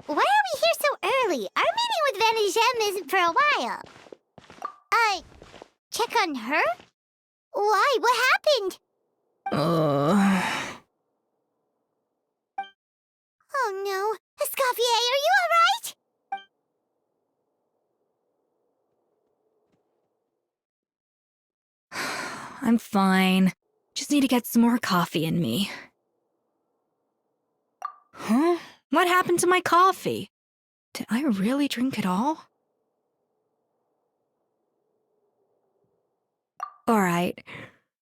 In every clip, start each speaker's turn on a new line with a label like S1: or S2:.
S1: Why are we here so early? Our meeting with Primogems isn't for a while. Check on her? Why? What happened? Oh no. Escoffier, are you
S2: alright? I'm fine. Just need to get some more coffee in me. Huh? What happened to my coffee? Did I really drink it all? Alright.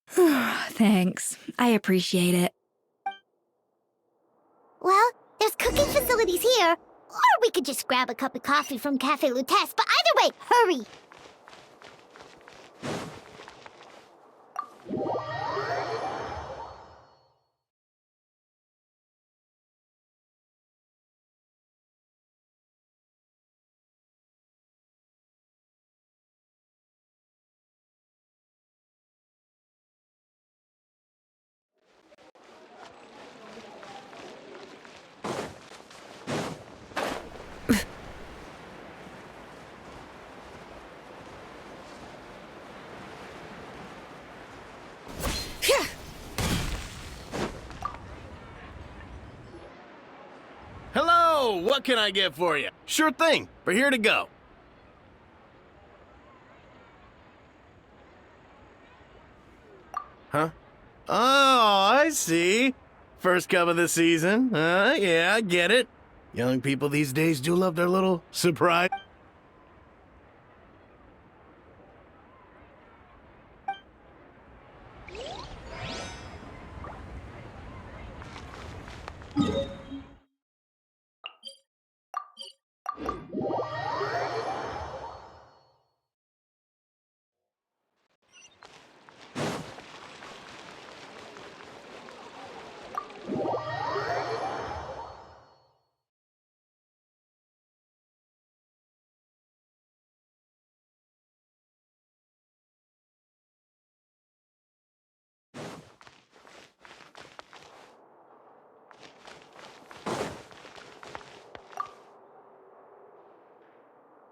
S2: Thanks. I appreciate it.
S1: Well, there's cooking facilities here. Or we could just grab a cup of coffee from Cafe Lutece, but either way, hurry!
S3: Hello! What can I get for you? Sure thing. We're here to go. Huh? Oh, I see. First cup of the season. Yeah, I get it. Young people these days do love their little surprise.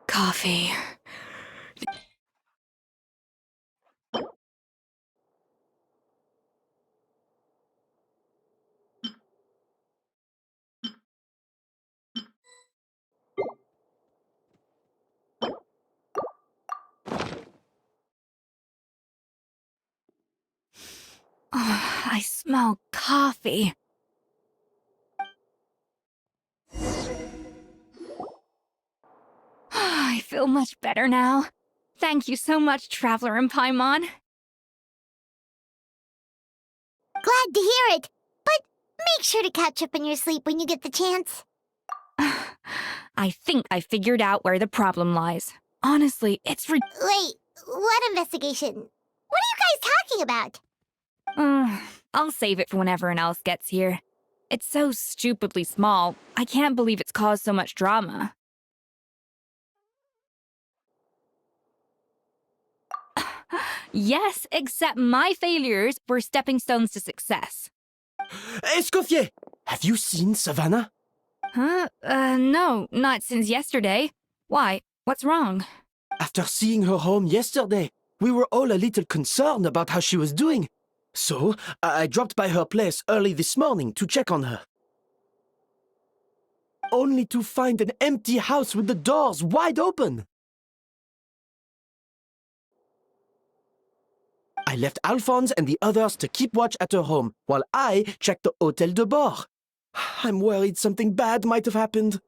S2: Coffee. Oh, I smell coffee. I feel much better now. Thank you so much, Traveler and Paimon.
S1: Glad to hear it, but make sure to catch up on your sleep when you get the chance.
S2: I think I figured out where the problem lies. Honestly, it's
S1: Wait, what investigation? What are you guys talking about?
S2: I'll save it for when everyone else gets here. It's so stupidly small, I can't believe it's caused so much drama. Yes, except my failures were stepping stones to success.
S4: Escoffier! Have you seen Savannah?
S2: Huh? No, not since yesterday. Why? What's wrong?
S4: After seeing her home yesterday, we were all a little concerned about how she was doing. So, I dropped by her place early this morning to check on her. Only to find an empty house with the doors wide open. I left Alphonse and the others to keep watch at her home, while I checked the Hôtel de Bord. I'm worried something bad might have happened.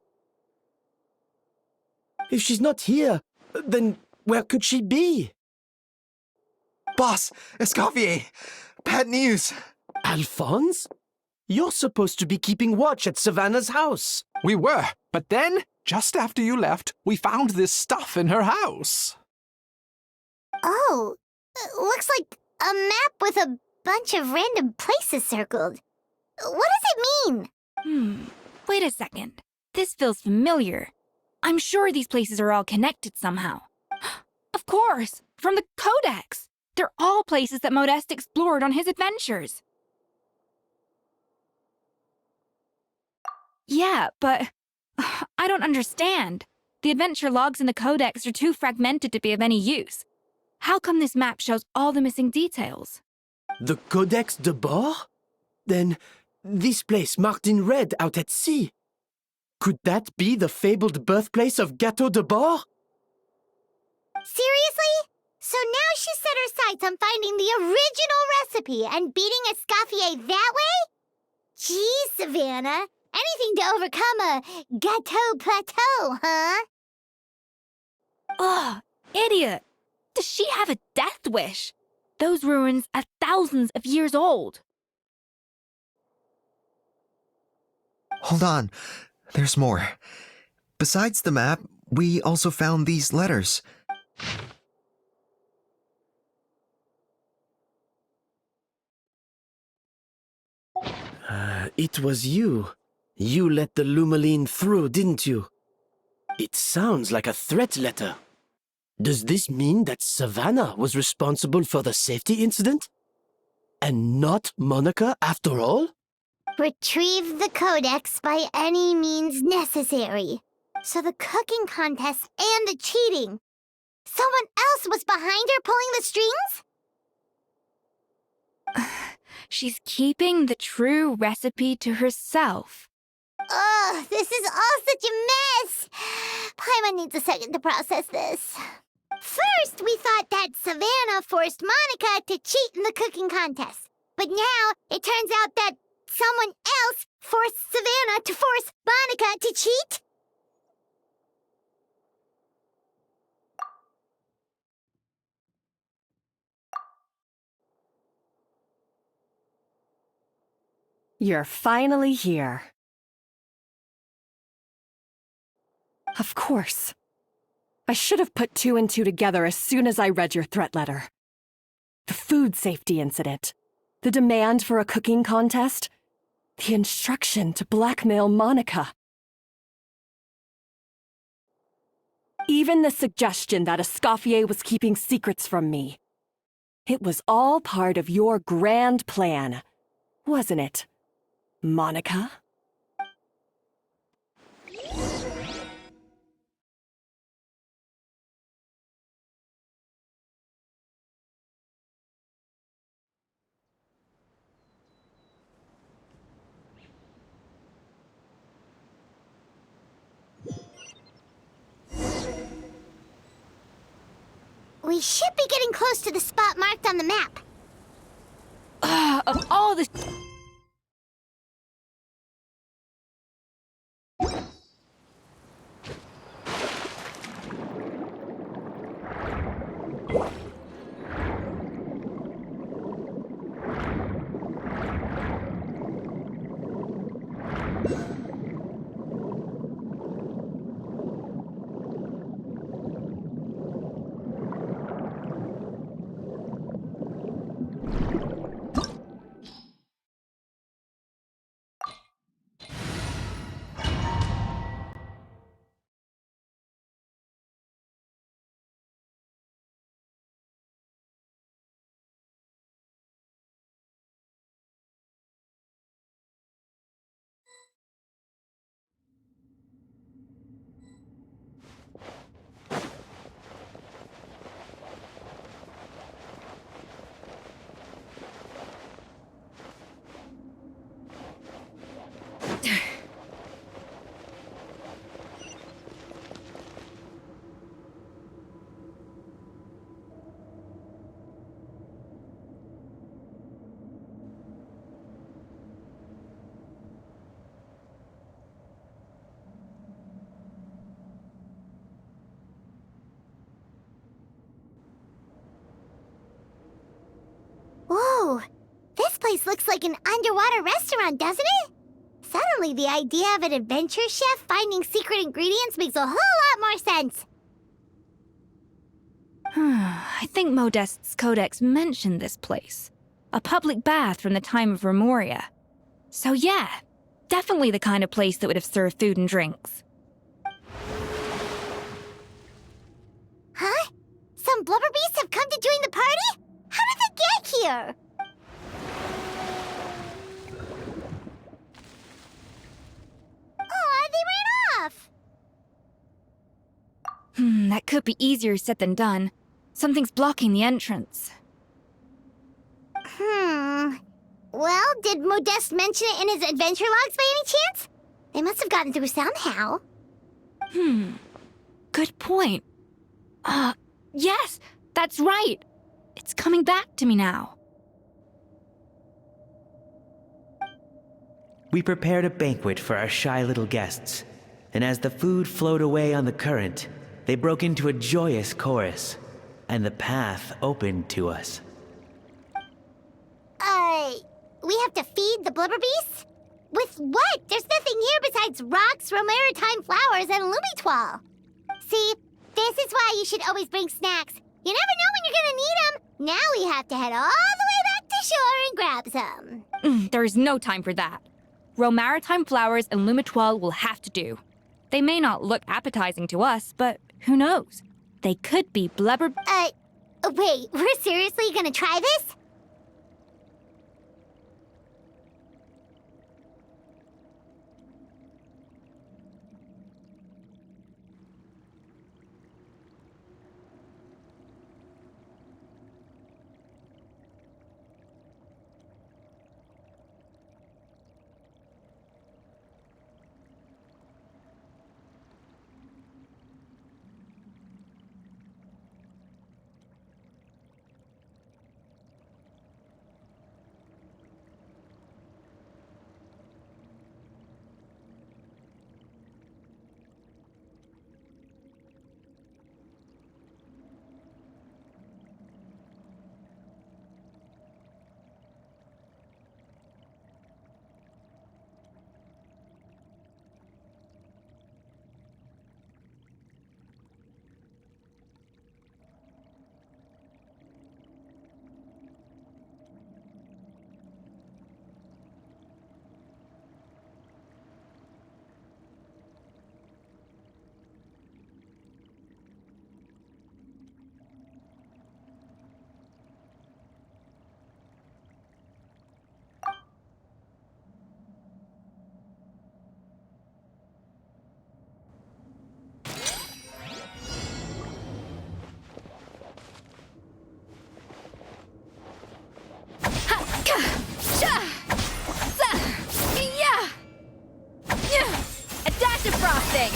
S4: If she's not here, then where could she be?
S5: Boss, Escoffier, bad news.
S4: Alphonse? You're supposed to be keeping watch at Savannah's house.
S5: We were, but then, just after you left, we found this stuff in her house.
S1: Oh, looks like a map with a bunch of random places circled. What does it mean?
S2: Wait a second. This feels familiar. I'm sure these places are all connected somehow. Of course, from the Codex. They're all places that Modeste explored on his adventures. Yeah, but I don't understand. The adventure logs in the Codex are too fragmented to be of any use. How come this map shows all the missing details?
S4: The Codex de Bord? Then, this place marked in red out at sea. Could that be the fabled birthplace of Gâteau de Bord?
S1: Seriously? So now she set her sights on finding the original recipe and beating Escoffier that way? Geez, Savannah. Anything to overcome a gâteau plateau, huh?
S2: Ugh, idiot! Does she have a death wish? Those ruins are thousands of years old.
S6: Hold on. There's more. Besides the map, we also found these letters.
S4: It was you. You let the Lumaline through, didn't you? It sounds like a threat letter. Does this mean that Savannah was responsible for the safety incident? And not Monica after all?
S1: Retrieve the Codex by any means necessary. So the cooking contest and the cheating. Someone else was behind her pulling the strings?
S2: She's keeping the true recipe to herself.
S1: Ugh, this is all such a mess. Paimon needs a second to process this. First, we thought that Savannah forced Monica to cheat in the cooking contest. But now, it turns out that someone else forced Savannah to force Monica to cheat?
S7: You're finally here. Of course. I should have put two and two together as soon as I read your threat letter. The food safety incident, the demand for a cooking contest, the instruction to blackmail Monica. Even the suggestion that Escoffier was keeping secrets from me. It was all part of your grand plan, wasn't it, Monica?
S1: We should be getting close to the spot marked on the map.
S2: Of all the...
S1: Whoa, this place looks like an underwater restaurant, doesn't it? Suddenly, the idea of an adventure chef finding secret ingredients makes a whole lot more sense.
S2: I think Modest's Codex mentioned this place. A public bath from the time of Remoria. So yeah, definitely the kind of place that would have served food and drinks.
S1: Huh? Some blubber beasts have come to join the party? How did they get here? Aw, they ran off!
S2: That could be easier said than done. Something's blocking the entrance.
S1: Well, did Modeste mention it in his adventure logs by any chance? They must have gotten through somehow.
S2: Good point. Yes, that's right. It's coming back to me now.
S8: We prepared a banquet for our shy little guests, and as the food flowed away on the current, they broke into a joyous chorus, and the path opened to us.
S1: We have to feed the blubber beasts? With what? There's nothing here besides rocks, romaritime flowers, and lumitoile. See, this is why you should always bring snacks. You never know when you're gonna need them. Now we have to head all the way back to shore and grab some.
S2: There's no time for that. Romaritime flowers and lumitoile will have to do. They may not look appetizing to us, but who knows? They could be blubber...
S1: Wait, we're seriously gonna try this?
S2: A dash of frosting!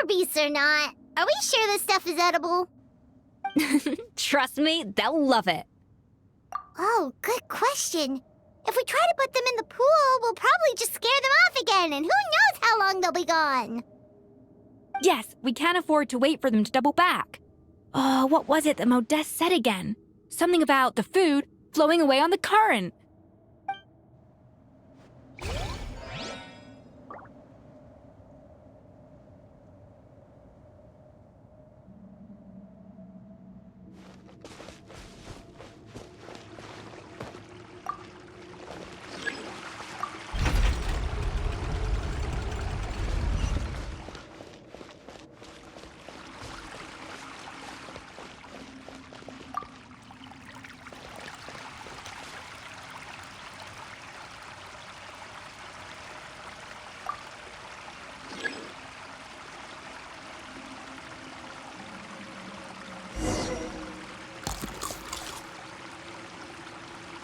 S1: Beasts or not, are we sure this stuff is edible?
S2: Trust me, they'll love it.
S1: Oh, good question. If we try to put them in the pool, we'll probably just scare them off again, and who knows how long they'll be gone.
S2: Yes, we can't afford to wait for them to double back. Oh, what was it that Modeste said again? Something about the food flowing away on the current.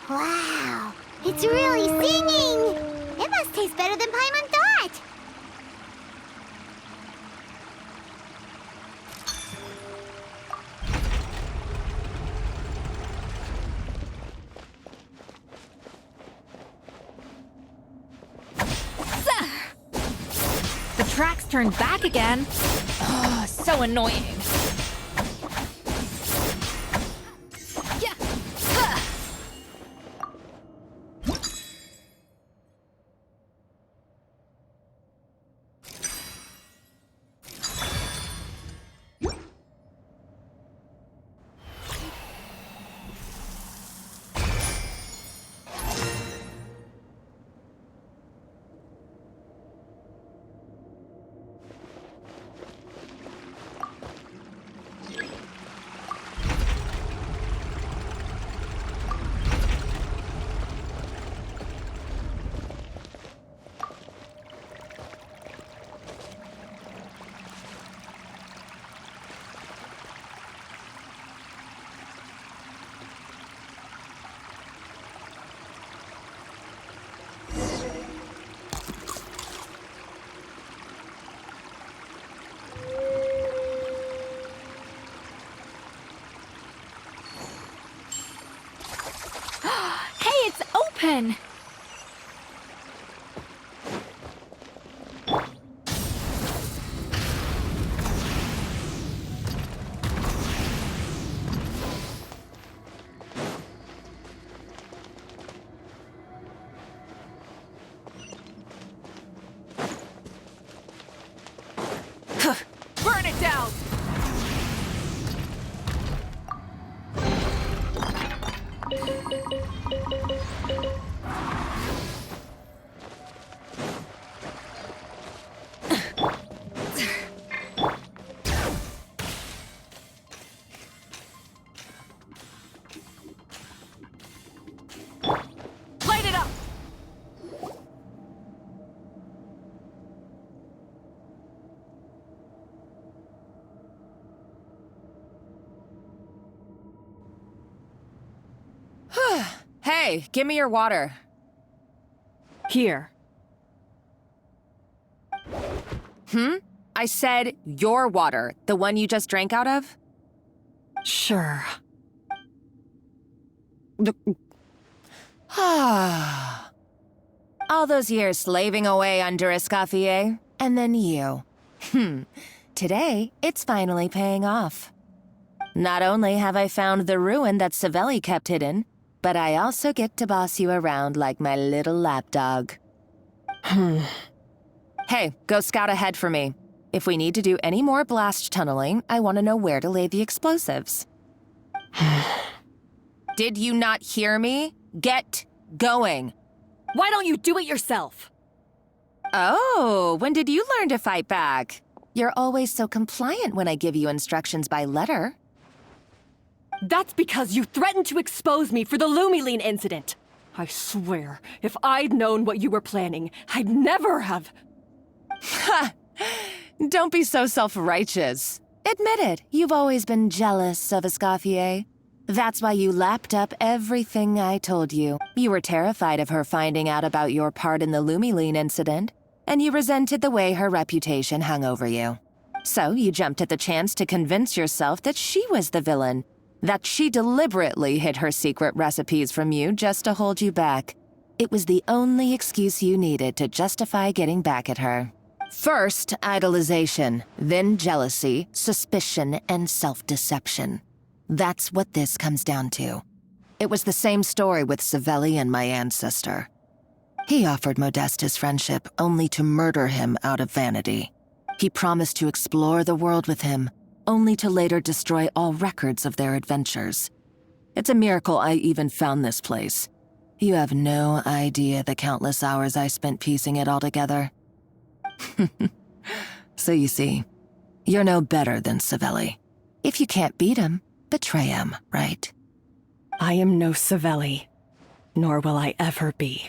S1: Wow, it's really singing! It must taste better than Paimon thought!
S2: turned back again. Oh, so annoying. Yeah. Huh. Hey, it's open! Burn it down! Light it up!
S9: Hey, give me your water.
S7: Here.
S9: I said your water, the one you just drank out of?
S7: Sure.
S9: All those years slaving away under Escoffier, and then you. Today, it's finally paying off. Not only have I found the ruin that Savelli kept hidden, but I also get to boss you around like my little lapdog. Hey, go scout ahead for me. If we need to do any more blast tunneling, I want to know where to lay the explosives. Did you not hear me? Get going.
S7: Why don't you do it yourself?
S9: Oh, when did you learn to fight back? You're always so compliant when I give you instructions by letter.
S7: That's because you threatened to expose me for the Lumiline incident. I swear, if I'd known what you were planning, I'd never have...
S9: Ha! Don't be so self-righteous. Admit it, you've always been jealous of Escoffier. That's why you lapped up everything I told you. You were terrified of her finding out about your part in the Lumiline incident, and you resented the way her reputation hung over you. So you jumped at the chance to convince yourself that she was the villain, that she deliberately hid her secret recipes from you just to hold you back. It was the only excuse you needed to justify getting back at her. First, idolization, then jealousy, suspicion, and self-deception. That's what this comes down to. It was the same story with Savelli and my ancestor. He offered Modeste his friendship only to murder him out of vanity. He promised to explore the world with him, only to later destroy all records of their adventures. It's a miracle I even found this place. You have no idea the countless hours I spent piecing it all together. So you see, you're no better than Savelli. If you can't beat him, betray him, right?
S7: I am no Savelli, nor will I ever be.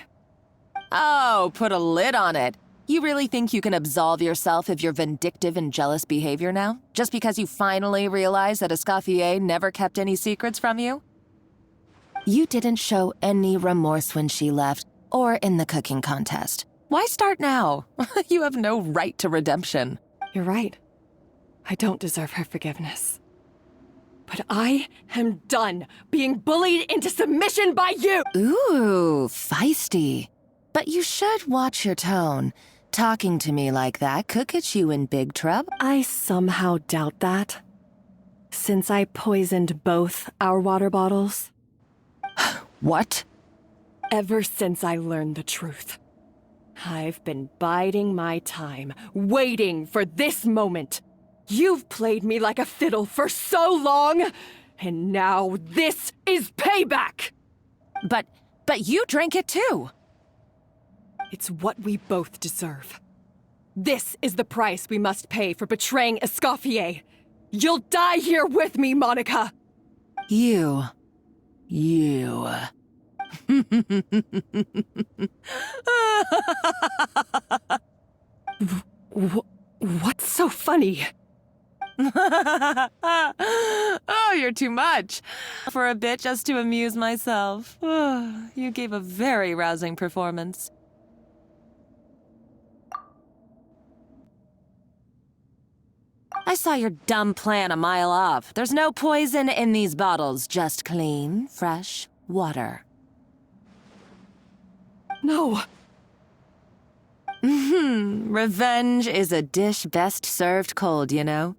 S9: Oh, put a lid on it. You really think you can absolve yourself of your vindictive and jealous behavior now? Just because you finally realize that Escoffier never kept any secrets from you? You didn't show any remorse when she left, or in the cooking contest. Why start now? You have no right to redemption.
S7: You're right. I don't deserve her forgiveness. But I am done being bullied into submission by you!
S9: Ooh, feisty. But you should watch your tone. Talking to me like that could get you in big trouble.
S7: I somehow doubt that. Since I poisoned both our water bottles.
S9: What?
S7: Ever since I learned the truth. I've been biding my time, waiting for this moment. You've played me like a fiddle for so long, and now this is payback!
S9: But you drank it too.
S7: It's what we both deserve. This is the price we must pay for betraying Escoffier. You'll die here with me, Monica!
S9: You.
S7: What's so funny?
S9: Oh, you're too much. For a bit just to amuse myself. You gave a very rousing performance. I saw your dumb plan a mile off. There's no poison in these bottles, just clean, fresh water.
S7: No.
S9: Revenge is a dish best served cold, you know?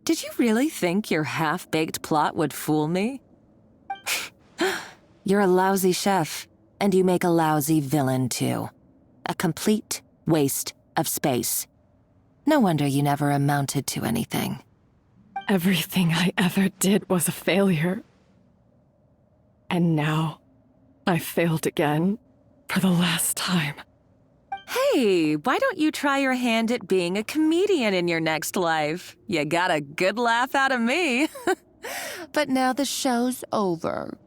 S9: Did you really think your half-baked plot would fool me? You're a lousy chef, and you make a lousy villain, too. A complete waste of space. No wonder you never amounted to anything.
S7: Everything I ever did was a failure. And now, I failed again, for the last time.
S9: Hey, why don't you try your hand at being a comedian in your next life? You got a good laugh out of me. But now the show's over.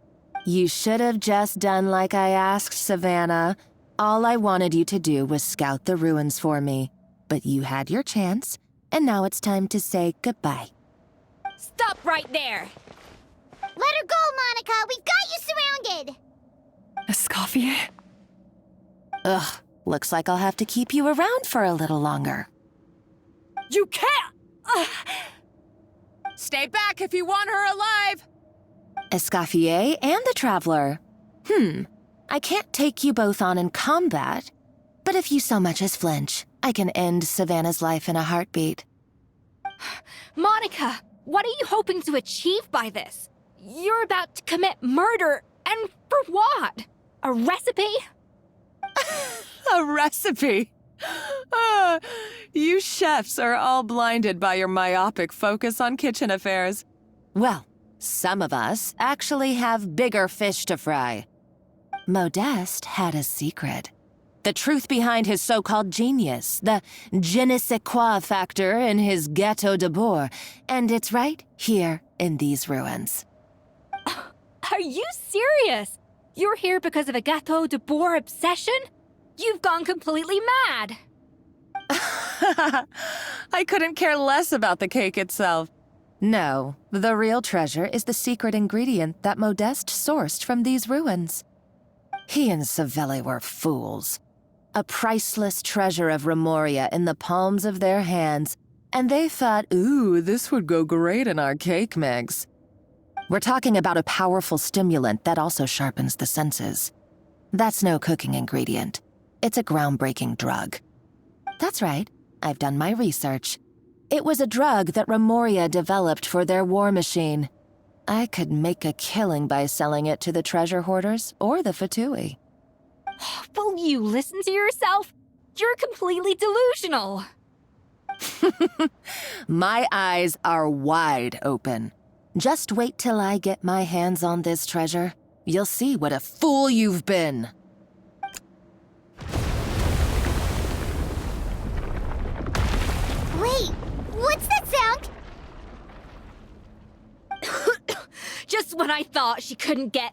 S9: You should have just done like I asked, Savannah. All I wanted you to do was scout the ruins for me. But you had your chance, and now it's time to say goodbye.
S2: Stop right there!
S1: Let her go, Monica! We've got you surrounded!
S7: Escoffier?
S9: Ugh, looks like I'll have to keep you around for a little longer.
S7: You can't!
S9: Stay back if you want her alive! Escoffier and the Traveler. I can't take you both on in combat, but if you so much as flinch, I can end Savannah's life in a heartbeat.
S2: Monica, what are you hoping to achieve by this? You're about to commit murder, and for what? A recipe?
S9: A recipe? You chefs are all blinded by your myopic focus on kitchen affairs. Well, some of us actually have bigger fish to fry. Modeste had a secret. The truth behind his so-called genius, the je ne sais quoi factor in his Gâteau de Bourg, and it's right here in these ruins.
S2: Are you serious? You're here because of a Gâteau de Bourg obsession? You've gone completely mad!
S9: I couldn't care less about the cake itself. No, the real treasure is the secret ingredient that Modeste sourced from these ruins. He and Savelli were fools. A priceless treasure of Remoria in the palms of their hands, and they thought, ooh, this would go great in our cake mix. We're talking about a powerful stimulant that also sharpens the senses. That's no cooking ingredient. It's a groundbreaking drug. That's right, I've done my research. It was a drug that Remoria developed for their war machine. I could make a killing by selling it to the treasure hoarders or the Fatui.
S2: Will you listen to yourself? You're completely delusional.
S9: My eyes are wide open. Just wait till I get my hands on this treasure. You'll see what a fool you've been.
S1: Wait, what's that sound?
S2: Just when I thought she couldn't get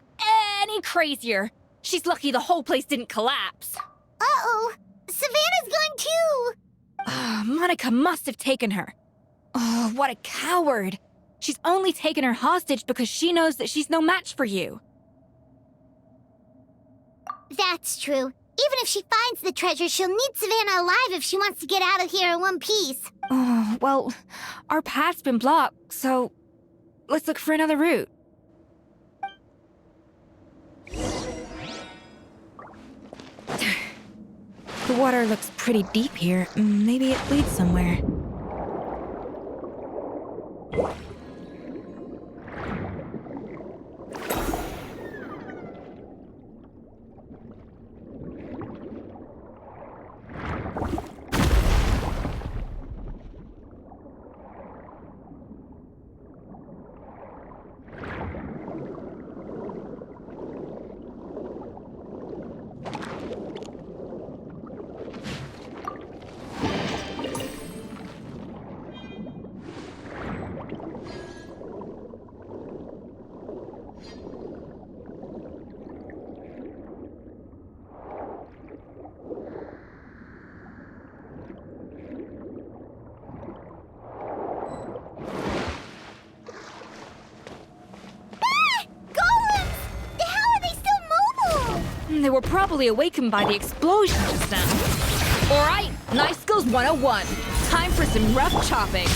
S2: any crazier. She's lucky the whole place didn't collapse.
S1: Uh-oh, Savannah's gone too!
S2: Monica must have taken her. Oh, what a coward. She's only taken her hostage because she knows that she's no match for you.
S1: That's true. Even if she finds the treasure, she'll need Savannah alive if she wants to get out of here in one piece.
S2: Oh, well, our path's been blocked, so let's look for another route. The water looks pretty deep here. Maybe it leads somewhere. They were probably awakened by the explosion just now. Alright, Knife Skills 101. Time for some rough chopping.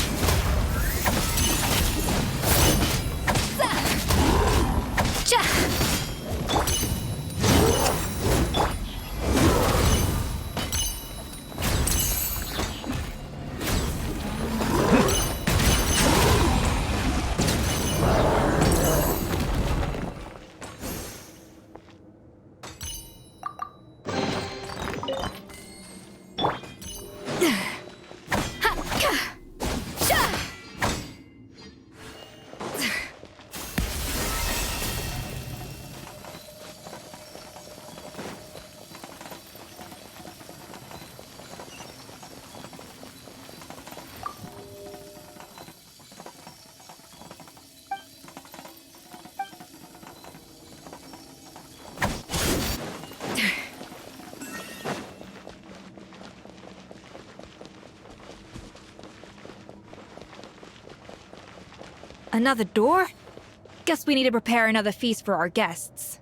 S2: Another door? Guess we need to prepare another feast for our guests.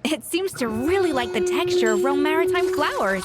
S2: It seems to really like the texture of Rome maritime flowers.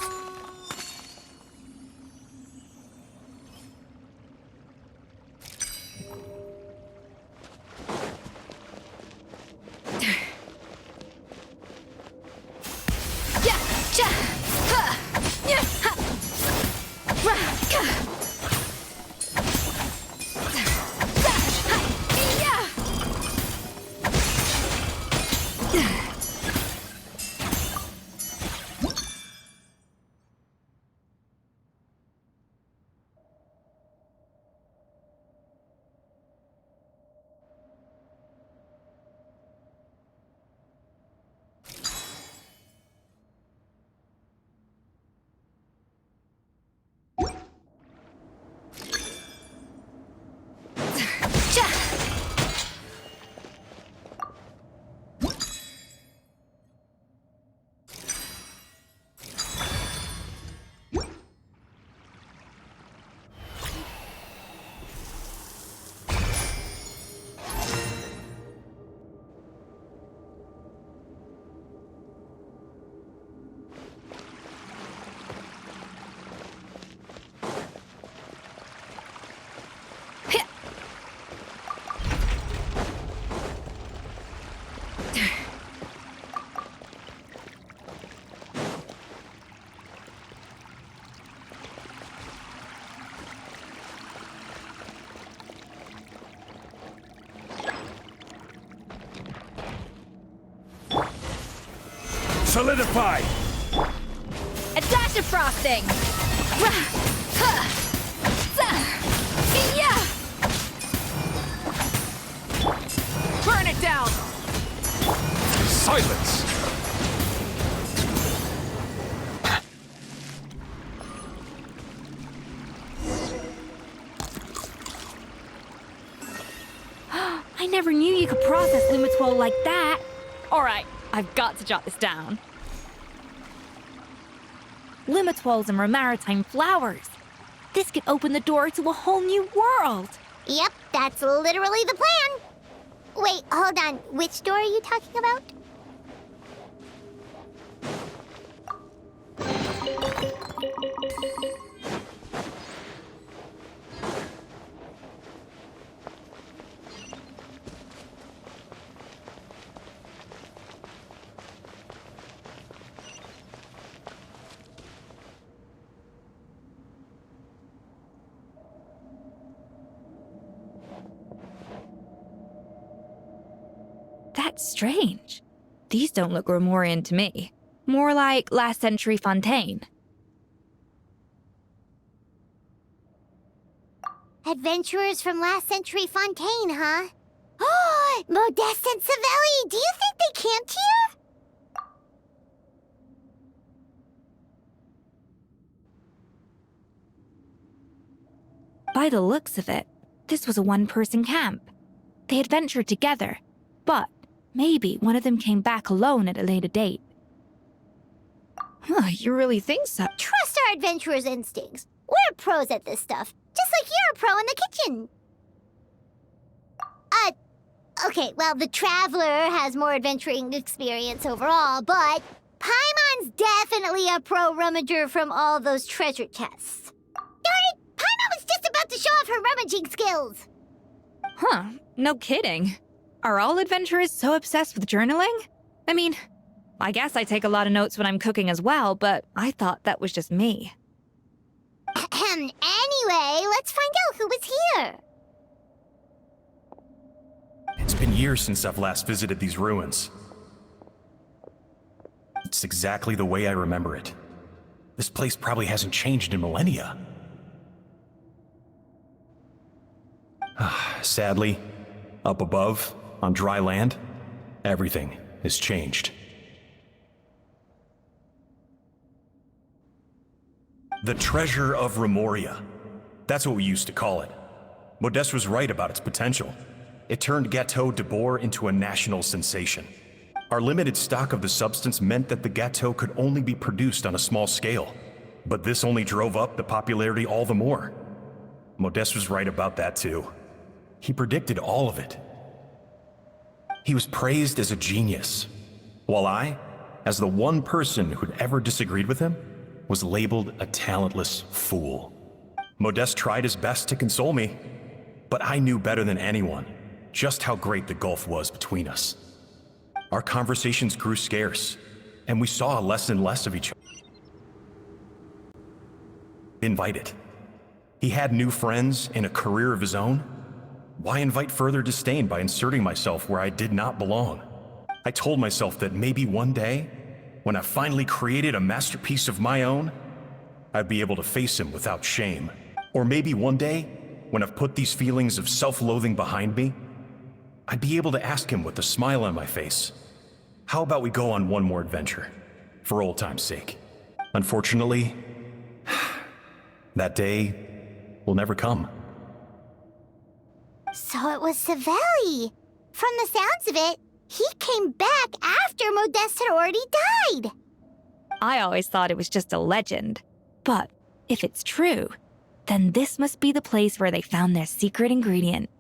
S10: Solidify!
S2: A dash of frosting! Burn it down!
S10: Silence!
S2: I never knew you could process Lumitwol like that. All right, I've got to jot this down. Lumitwols and maritime flowers. This could open the door to a whole new world.
S1: Yep, that's literally the plan. Wait, hold on. Which door are you talking about?
S2: That's strange. These don't look Romorian to me. More like last century Fontaine.
S1: Adventurers from last century Fontaine, huh? Oh, Modeste and Savelli, do you think they camped here?
S2: By the looks of it, this was a one-person camp. They adventured together, but maybe one of them came back alone at a later date. Huh, you really think so?
S1: Trust our adventurers' instincts. We're pros at this stuff, just like you're a pro in the kitchen. Okay, well, the Traveler has more adventuring experience overall, but Paimon's definitely a pro rummager from all those treasure chests. Darn it! Paimon was just about to show off her rummaging skills!
S2: Huh, no kidding. Are all adventurers so obsessed with journaling? I mean, I guess I take a lot of notes when I'm cooking as well, but I thought that was just me.
S1: Anyway, let's find out who was here.
S10: It's been years since I've last visited these ruins. It's exactly the way I remember it. This place probably hasn't changed in millennia. Sadly, up above, on dry land, everything has changed. The treasure of Remoria. That's what we used to call it. Modeste was right about its potential. It turned Gâteau de Bourg into a national sensation. Our limited stock of the substance meant that the gâteau could only be produced on a small scale. But this only drove up the popularity all the more. Modeste was right about that too. He predicted all of it. He was praised as a genius. while I, as the one person who'd ever disagreed with him, was labeled a talentless fool. Modeste tried his best to console me, but I knew better than anyone just how great the gulf was between us. Our conversations grew scarce, and we saw less and less of each other. Invited. He had new friends and a career of his own. Why invite further disdain by inserting myself where I did not belong? I told myself that maybe one day, when I finally created a masterpiece of my own, I'd be able to face him without shame. Or maybe one day, when I've put these feelings of self-loathing behind me, I'd be able to ask him with a smile on my face, how about we go on one more adventure, for old time's sake? Unfortunately, that day will never come.
S1: So it was Savelli. From the sounds of it, he came back after Modeste had already died.
S2: I always thought it was just a legend. But if it's true, then this must be the place where they found their secret ingredient,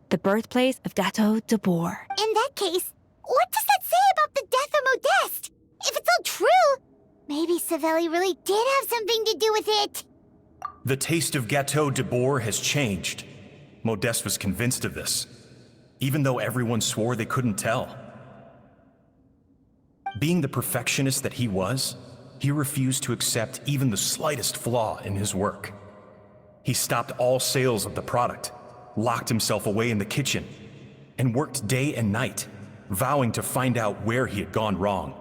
S2: the birthplace of Gateau de Bourg.
S1: In that case, what does that say about the death of Modeste? If it's all true, maybe Savelli really did have something to do with it.
S10: The taste of Gateau de Bourg has changed. Modeste was convinced of this, even though everyone swore they couldn't tell. Being the perfectionist that he was, he refused to accept even the slightest flaw in his work. He stopped all sales of the product, locked himself away in the kitchen, and worked day and night, vowing to find out where he had gone wrong.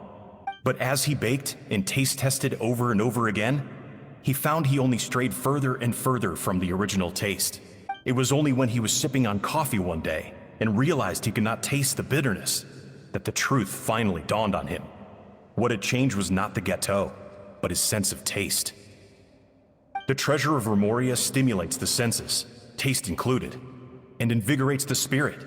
S10: But as he baked and taste tested over and over again, he found he only strayed further and further from the original taste. It was only when he was sipping on coffee one day and realized he could not taste the bitterness that the truth finally dawned on him. What had changed was not the gâteau, but his sense of taste. The treasure of Remoria stimulates the senses, taste included, and invigorates the spirit.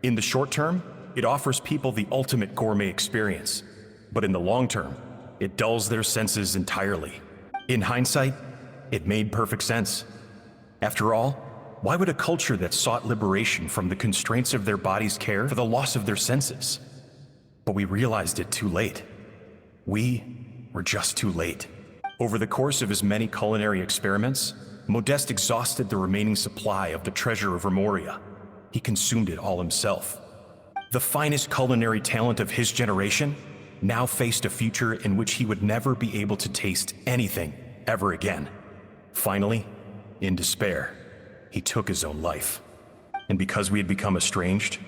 S10: In the short term, it offers people the ultimate gourmet experience, but in the long term, it dulls their senses entirely. In hindsight, it made perfect sense. After all, why would a culture that sought liberation from the constraints of their bodies care for the loss of their senses? But we realized it too late. We were just too late. Over the course of his many culinary experiments, Modeste exhausted the remaining supply of the treasure of Remoria. He consumed it all himself. The finest culinary talent of his generation now faced a future in which he would never be able to taste anything ever again. Finally, in despair, he took his own life. And because we had become estranged,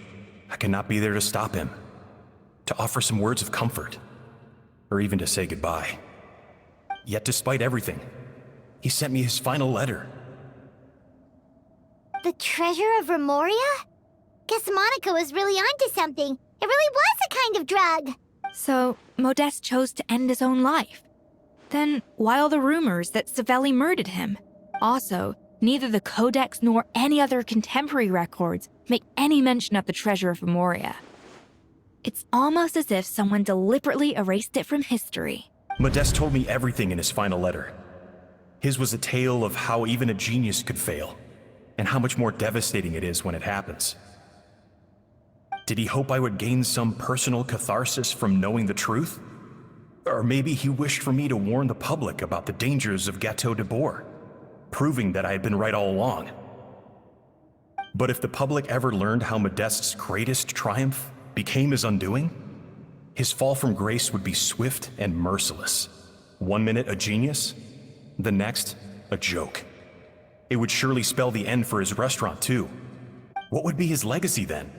S10: I could not be there to stop him, to offer some words of comfort, or even to say goodbye. Yet despite everything, he sent me his final letter.
S1: The treasure of Remoria? Guess Monica was really onto something. It really was a kind of drug.
S2: So, Modeste chose to end his own life. Then, why all the rumors that Savelli murdered him? Also, neither the Codex nor any other contemporary records make any mention of the treasure of Remoria. It's almost as if someone deliberately erased it from history.
S10: Modeste told me everything in his final letter. His was a tale of how even a genius could fail, and how much more devastating it is when it happens. Did he hope I would gain some personal catharsis from knowing the truth? Or maybe he wished for me to warn the public about the dangers of Gateau de Bourg, proving that I had been right all along. But if the public ever learned how Modeste's greatest triumph became his undoing, his fall from grace would be swift and merciless. 1 minute a genius, the next a joke. It would surely spell the end for his restaurant too. What would be his legacy then?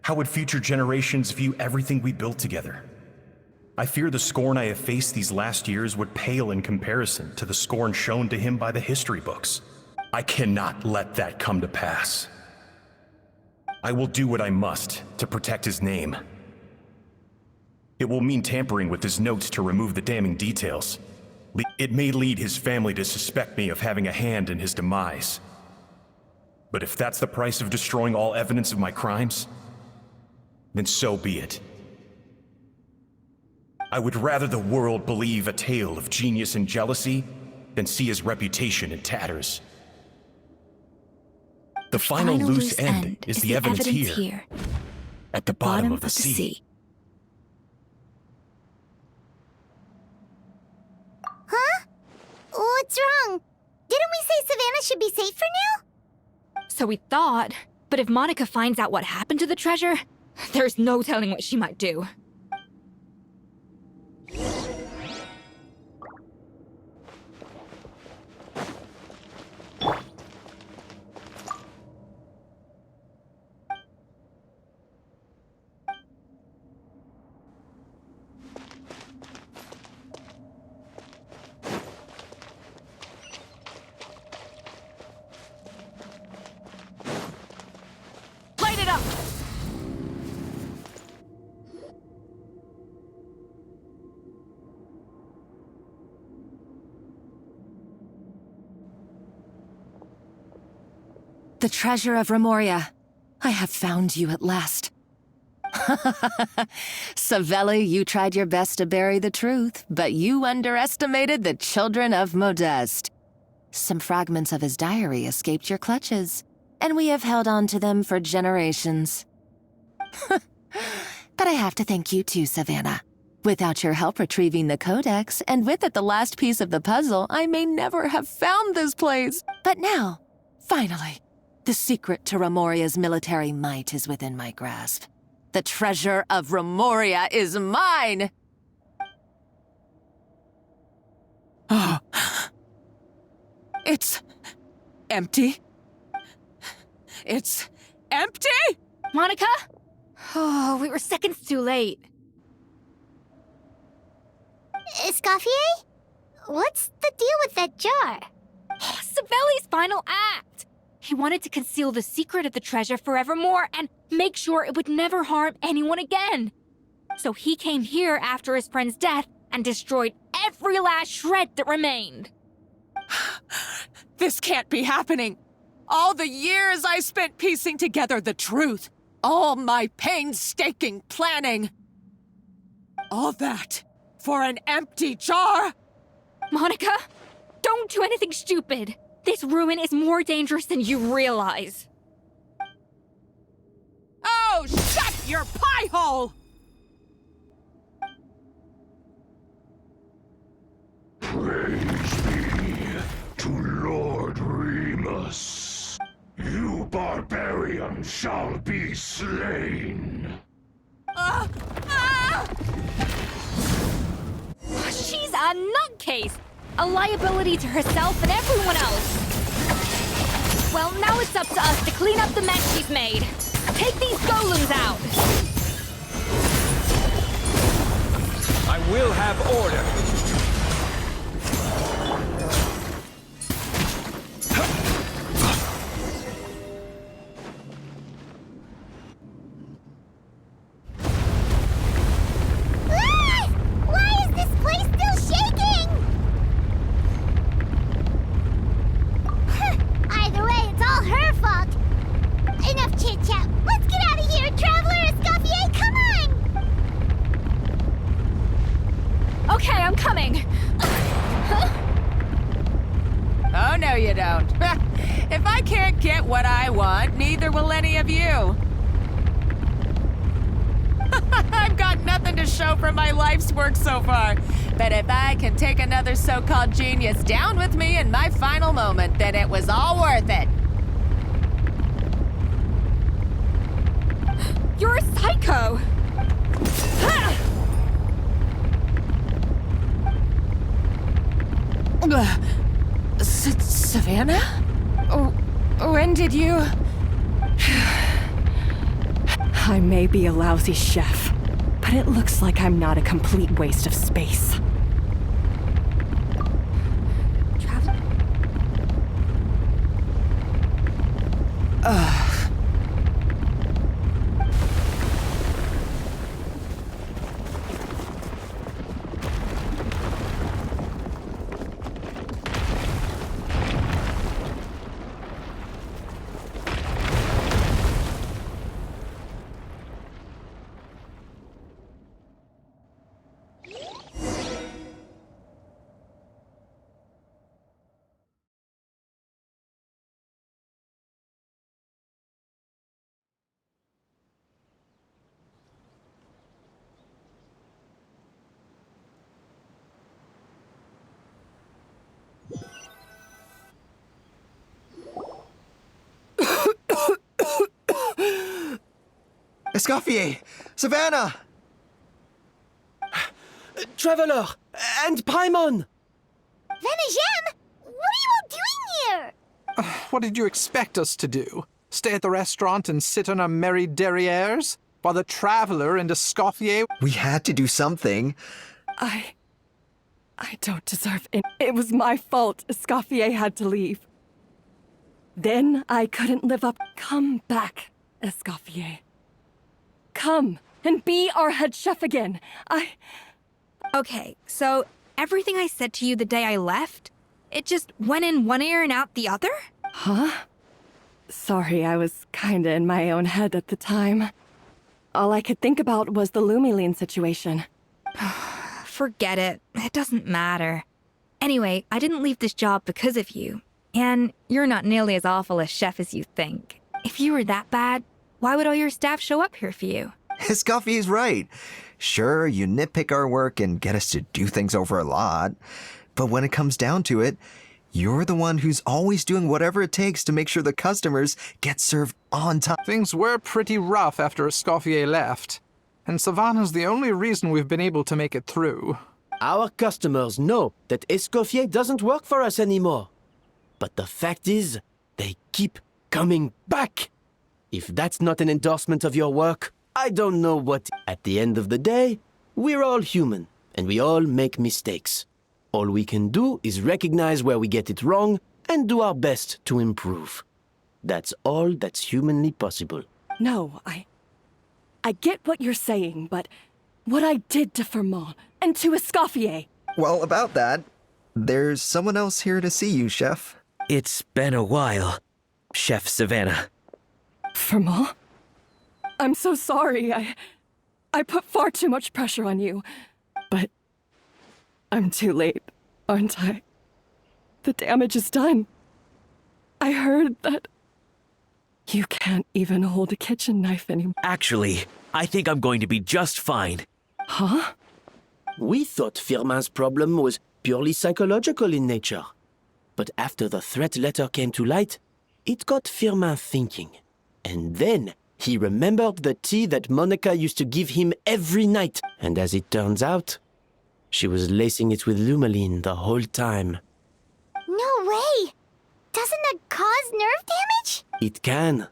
S10: How would future generations view everything we built together? I fear the scorn I have faced these last years would pale in comparison to the scorn shown to him by the history books. I cannot let that come to pass. I will do what I must to protect his name. It will mean tampering with his notes to remove the damning details. It may lead his family to suspect me of having a hand in his demise. But if that's the price of destroying all evidence of my crimes, then so be it. I would rather the world believe a tale of genius and jealousy than see his reputation in tatters. The final loose end is the evidence here, at the bottom of the sea.
S1: What's wrong? Didn't we say Savannah should be safe for now?
S2: So we thought, but if Monica finds out what happened to the treasure, there's no telling what she might do. Light it up!
S9: The treasure of Remoria. I have found you at last. Savelli, you tried your best to bury the truth, but you underestimated the children of Modeste. Some fragments of his diary escaped your clutches, and we have held on to them for generations. But I have to thank you too, Savannah. Without your help retrieving the codex, and with it the last piece of the puzzle, I may never have found this place. But now, finally, the secret to Remoria's military might is within my grasp. The treasure of Remoria is mine! Oh. It's empty. It's empty?
S2: Monica? Oh, we were seconds too late.
S1: Escoffier? What's the deal with that jar?
S2: Savelli's final act! He wanted to conceal the secret of the treasure forevermore and make sure it would never harm anyone again. So he came here after his friend's death and destroyed every last shred that remained.
S9: This can't be happening. All the years I spent piecing together the truth. All my painstaking planning. All that for an empty jar?
S2: Monica, don't do anything stupid. This ruin is more dangerous than you realize.
S9: Oh, shut your pie hole!
S11: Praise be to Lord Remus. You barbarian shall be slain.
S2: She's a nutcase! A liability to herself and everyone else. Well, now it's up to us to clean up the mess she's made. Take these golems out!
S12: I will have order.
S1: Why is this place still shaking? Either way, it's all her fault. Enough chit-chat. Let's get out of here, Traveler Escoffier, come on!
S2: Okay, I'm coming.
S9: Oh, no you don't. If I can't get what I want, neither will any of you. I've got nothing to show for my life's work so far. But if I can take another so-called genius down with me in my final moment, then it was all worth it.
S2: You're a psycho!
S9: Savannah? When did you...
S7: I may be a lousy chef, but it looks like I'm not a complete waste of space.
S6: Escoffier! Savannah!
S4: Traveler! And Paimon!
S1: Venegem, what are you all doing here?
S5: What did you expect us to do? Stay at the restaurant and sit on our merry derrieres? While the Traveler and Escoffier...
S6: We had to do something.
S7: I don't deserve it. It was my fault Escoffier had to leave. Then I couldn't live up. Come back, Escoffier. Come and be our head chef again.
S2: Okay, so everything I said to you the day I left, it just went in one ear and out the other?
S7: Huh? Sorry, I was kinda in my own head at the time. All I could think about was the Lumiline situation.
S2: Forget it. It doesn't matter. Anyway, I didn't leave this job because of you. And you're not nearly as awful a chef as you think. If you were that bad, why would all your staff show up here for you?
S6: Escoffier's right. Sure, you nitpick our work and get us to do things over a lot. But when it comes down to it, you're the one who's always doing whatever it takes to make sure the customers get served on time.
S5: Things were pretty rough after Escoffier left. And Savannah's the only reason we've been able to make it through.
S4: Our customers know that Escoffier doesn't work for us anymore. But the fact is, they keep coming back. If that's not an endorsement of your work, I don't know what. At the end of the day, we're all human, and we all make mistakes. All we can do is recognize where we get it wrong and do our best to improve. That's all that's humanly possible.
S7: No, I get what you're saying, but what I did to Furina and to Escoffier...
S6: Well, about that, there's someone else here to see you, Chef.
S8: It's been a while, Chef Savannah.
S7: Furina? I'm so sorry. I put far too much pressure on you. But I'm too late, aren't I? The damage is done. I heard that you can't even hold a kitchen knife anymore.
S8: Actually, I think I'm going to be just fine.
S7: Huh?
S4: We thought Firmin's problem was purely psychological in nature. But after the threat letter came to light, it got Firmin thinking. And then he remembered the tea that Monica used to give him every night. And as it turns out, she was lacing it with Lumaline the whole time.
S1: No way! Doesn't that cause nerve damage?
S4: It can.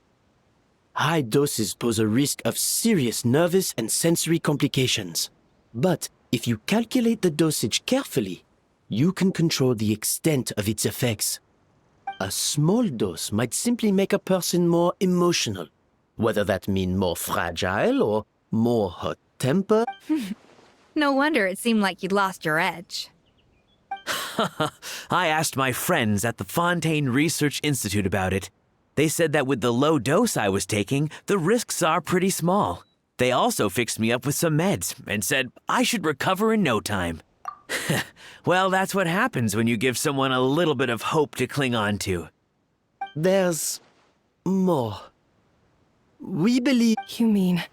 S4: High doses pose a risk of serious nervous and sensory complications. But if you calculate the dosage carefully, you can control the extent of its effects. A small dose might simply make a person more emotional, whether that means more fragile or more hot-tempered.
S2: No wonder it seemed like you'd lost your edge.
S8: I asked my friends at the Fontaine Research Institute about it. They said that with the low dose I was taking, the risks are pretty small. They also fixed me up with some meds and said I should recover in no time. Well, that's what happens when you give someone a little bit of hope to cling on to.
S4: There's more. We believe...
S7: You mean...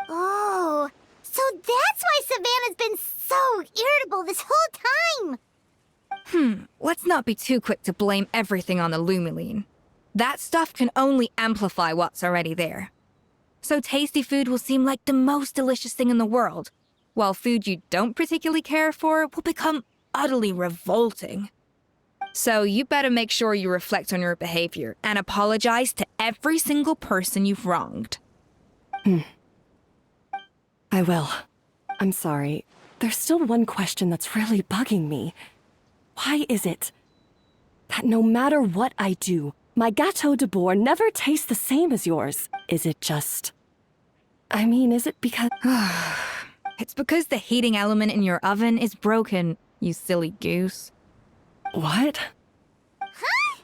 S1: Oh, so that's why Savannah's been so irritable this whole time!
S2: Let's not be too quick to blame everything on the Lumiline. That stuff can only amplify what's already there. So tasty food will seem like the most delicious thing in the world, while food you don't particularly care for will become utterly revolting. So you better make sure you reflect on your behavior and apologize to every single person you've wronged.
S7: I will. I'm sorry. There's still one question that's really bugging me. Why is it that no matter what I do, my Gâteau de Bourg never tastes the same as yours? Is it just... I mean, is it because...
S2: It's because the heating element in your oven is broken, you silly goose.
S7: What?
S1: Huh?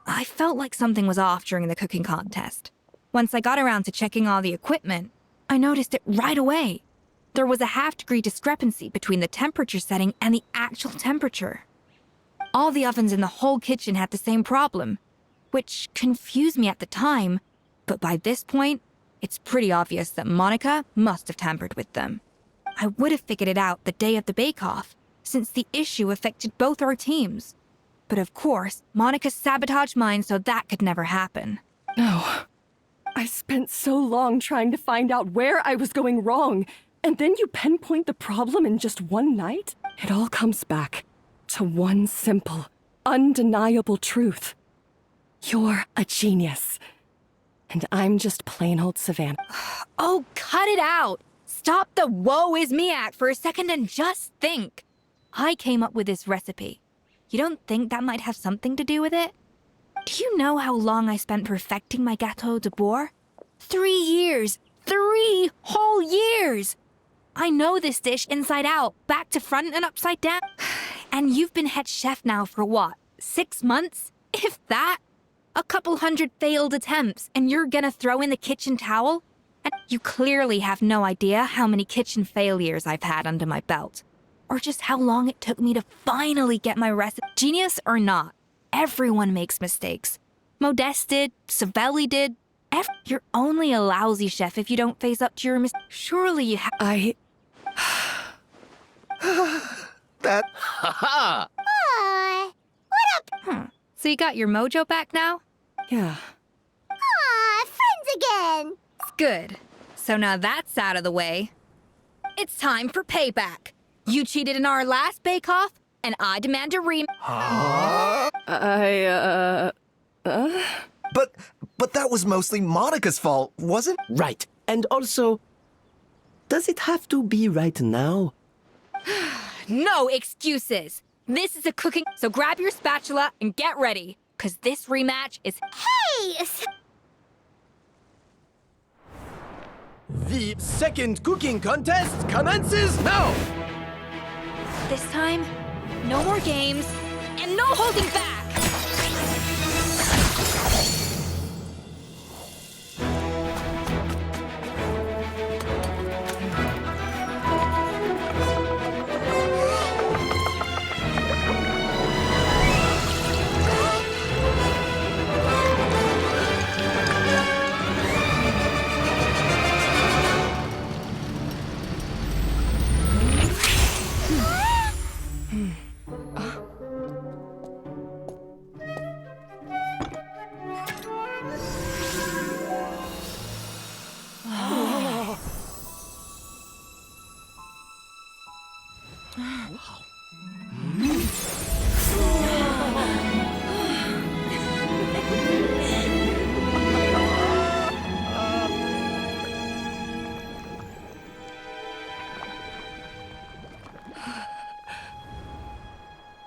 S2: I felt like something was off during the cooking contest. Once I got around to checking all the equipment, I noticed it right away. There was a half-degree discrepancy between the temperature setting and the actual temperature. All the ovens in the whole kitchen had the same problem, which confused me at the time, but by this point, it's pretty obvious that Monica must have tampered with them. I would have figured it out the day of the bake-off, since the issue affected both our teams. But of course, Monica sabotaged mine so that could never happen.
S7: No. I spent so long trying to find out where I was going wrong, and then you pinpoint the problem in just one night? It all comes back to one simple, undeniable truth. You're a genius. And I'm just plain old Savannah.
S2: Oh, cut it out! Stop the woe is me act for a second and just think. I came up with this recipe. You don't think that might have something to do with it? Do you know how long I spent perfecting my Gâteau de Bourg? 3 years! 3 whole years! I know this dish inside out, back to front and upside down. And you've been head chef now for what, 6 months? If that? A couple hundred failed attempts, and you're gonna throw in the kitchen towel? And you clearly have no idea how many kitchen failures I've had under my belt. Or just how long it took me to finally get my recipe. Genius or not, everyone makes mistakes. Modeste did, Savelli did. You're only a lousy chef if you don't face up to your mistakes. Surely you have.
S6: That.
S3: Ha
S1: What up?
S2: So you got your mojo back now?
S7: Yeah.
S1: Aw, friends again.
S2: Good. So now that's out of the way. It's time for payback. You cheated in our last bake-off, and I demand a
S6: But that was mostly Monica's fault, wasn't it?
S4: Right. And also, does it have to be right now?
S2: No excuses. This is a cooking, so grab your spatula and get ready, because this rematch is...
S1: Hey!
S4: The second cooking contest commences now!
S2: This time, no more games, and no holding back!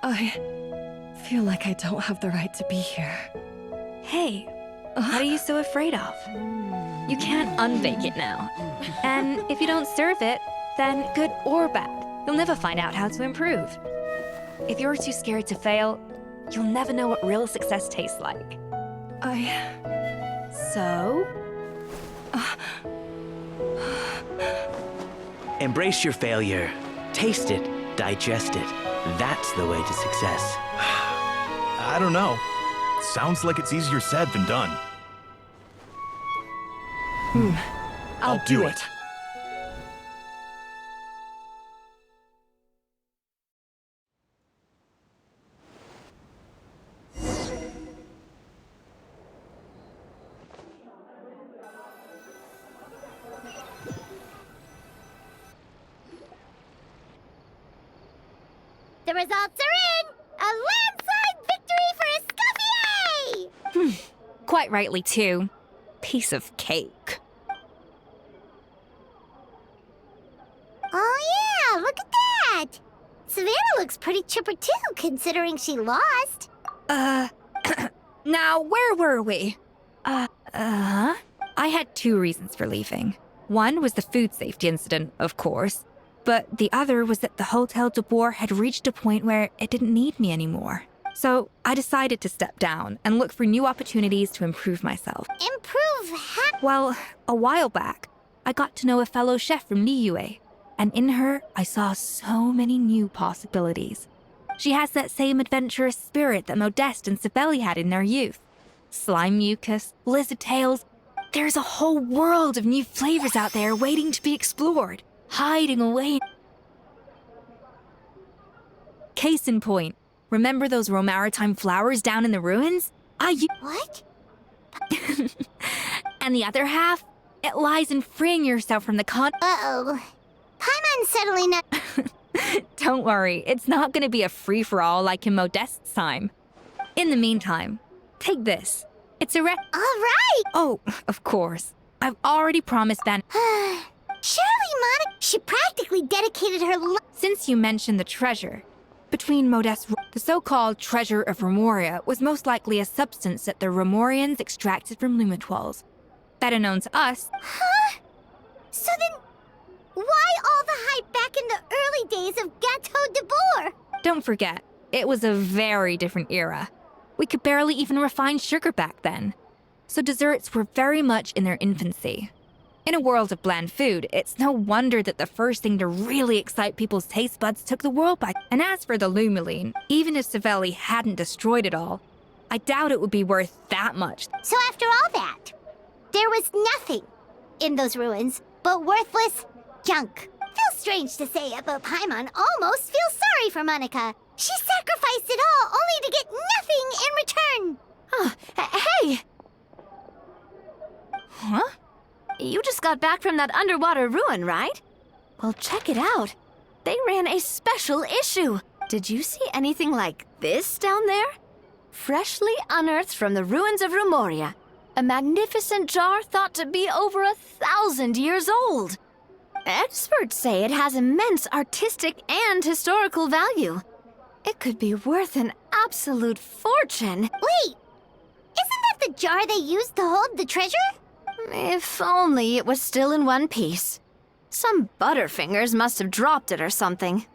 S7: I feel like I don't have the right to be here.
S2: Hey, what are you so afraid of? You can't unbake it now. And if you don't serve it, then good or bad, you'll never find out how to improve. If you're too scared to fail, you'll never know what real success tastes like. So?
S8: Embrace your failure. Taste it. Digest it. That's the way to success.
S10: I don't know. Sounds like it's easier said than done.
S7: I'll do it.
S1: The results are in! A landslide victory for Escoffier!
S2: Quite rightly, too. Piece of cake.
S1: Oh yeah, look at that! Savannah looks pretty chipper too, considering she lost.
S2: Now, where were we? I had 2 reasons for leaving. One was the food safety incident, of course. But the other was that the Hotel de Bourg had reached a point where it didn't need me anymore. So I decided to step down and look for new opportunities to improve myself.
S1: Improve how?
S2: Well, a while back, I got to know a fellow chef from Neuvillette, and in her, I saw so many new possibilities. She has that same adventurous spirit that Modeste and Savelli had in their youth. Slime mucus, lizard tails. There's a whole world of new flavors out there waiting to be explored, hiding away. Case in point, remember those romaritime flowers down in the ruins?
S1: What?
S2: And the other half, it lies in freeing yourself from the
S1: Uh-oh. Paimon's settling up.
S2: Don't worry, it's not gonna be a free-for-all like in Modeste's time. In the meantime, take this. It's a
S1: All right!
S2: Oh, of course. I've already promised Van.
S1: Surely, Monica, she practically dedicated her life.
S2: Since you mentioned the treasure, between Modeste, the so-called treasure of Remoria was most likely a substance that the Remorians extracted from Lumitoiles. Better known to us.
S1: Huh? So then, why all the hype back in the early days of Gâteau de Bourg?
S2: Don't forget, it was a very different era. We could barely even refine sugar back then. So desserts were very much in their infancy. In a world of bland food, it's no wonder that the first thing to really excite people's taste buds took the world by. And as for the Lumaline, even if Savelli hadn't destroyed it all, I doubt it would be worth that much.
S1: So after all that, there was nothing in those ruins but worthless junk. Feels strange to say it, but Paimon almost feels sorry for Monica. She sacrificed it all only to get nothing in return.
S13: Hey!
S2: Huh?
S13: You just got back from that underwater ruin, right? Well, check it out. They ran a special issue. Did you see anything like this down there? Freshly unearthed from the ruins of Remoria. A magnificent jar thought to be over 1,000 years old. Experts say it has immense artistic and historical value. It could be worth an absolute fortune.
S1: Wait! Isn't that the jar they used to hold the treasure?
S13: If only it was still in one piece. Some butterfingers must have dropped it or something.